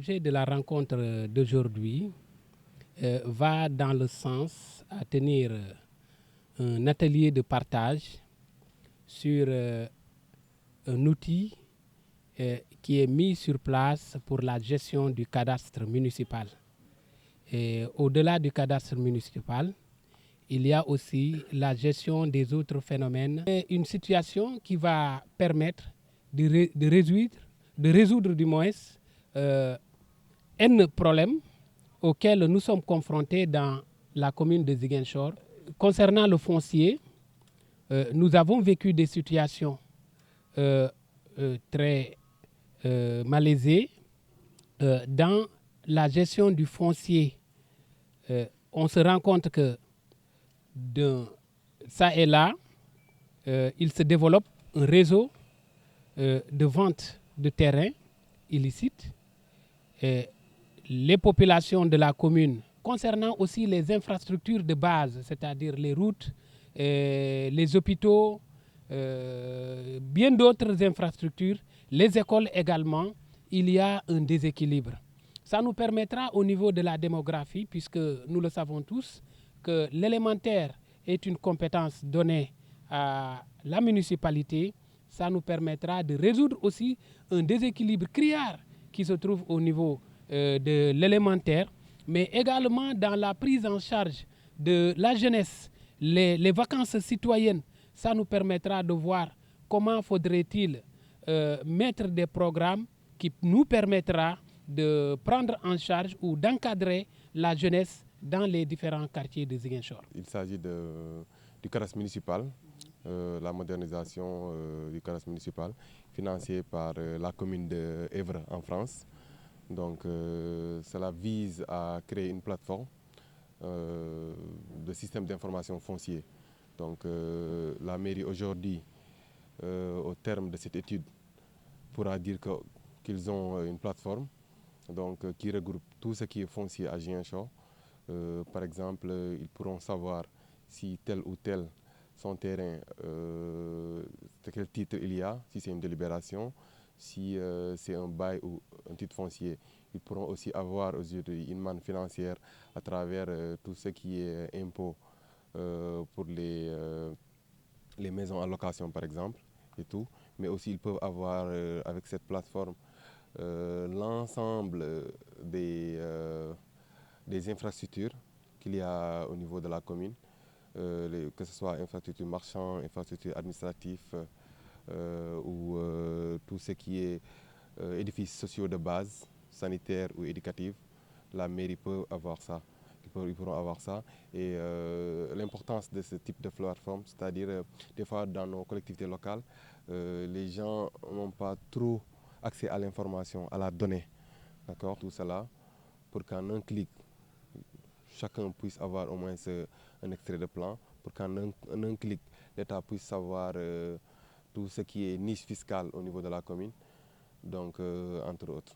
L'objet de la rencontre d'aujourd'hui va dans le sens à tenir un atelier de partage sur un outil qui est mis sur place pour la gestion du cadastre municipal. Et au-delà du cadastre municipal, il y a aussi la gestion des autres phénomènes. C'est une situation qui va permettre de résoudre du moins un problème auquel nous sommes confrontés dans la commune de Ziguinchor. Concernant le foncier, nous avons vécu des situations très malaisées. Dans la gestion du foncier, on se rend compte que de ça et là, il se développe un réseau de vente de terrains illicites. Les populations de la commune, concernant aussi les infrastructures de base, c'est-à-dire les routes, les hôpitaux, bien d'autres infrastructures, les écoles également, il y a un déséquilibre. Ça nous permettra au niveau de la démographie, puisque nous le savons tous, que l'élémentaire est une compétence donnée à la municipalité. Ça nous permettra de résoudre aussi un déséquilibre criard qui se trouve au niveau de l'élémentaire, mais également dans la prise en charge de la jeunesse, les vacances citoyennes. Ça nous permettra de voir comment faudrait-il mettre des programmes qui nous permettra de prendre en charge ou d'encadrer la jeunesse dans les différents quartiers de Ziguinchor. Il s'agit du cadastre municipal, la modernisation du cadastre municipal financé par la commune d'Évreux en France. Donc cela vise à créer une plateforme de système d'information foncier. Donc la mairie aujourd'hui, au terme de cette étude, pourra dire qu'ils ont une plateforme donc, qui regroupe tout ce qui est foncier à Ziguinchor. Par exemple, ils pourront savoir si tel ou tel son terrain, de quel titre il y a, si c'est une délibération, si c'est un bail ou un titre foncier. Ils pourront aussi avoir aujourd'hui une manne financière à travers tout ce qui est impôt pour les maisons en location par exemple et tout. Mais aussi ils peuvent avoir avec cette plateforme l'ensemble des infrastructures qu'il y a au niveau de la commune, que ce soit infrastructures marchandes, infrastructures administratives ou tout ce qui est édifices sociaux de base, sanitaires ou éducatifs. La mairie peut avoir ça. Ils pourront avoir ça. Et l'importance de ce type de plateforme, c'est-à-dire des fois dans nos collectivités locales, les gens n'ont pas trop accès à l'information, à la donnée. D'accord? Tout cela pour qu'en un clic, chacun puisse avoir au moins un extrait de plan, pour qu'en un clic, l'État puisse savoir tout ce qui est niche fiscale au niveau de la commune, donc entre autres.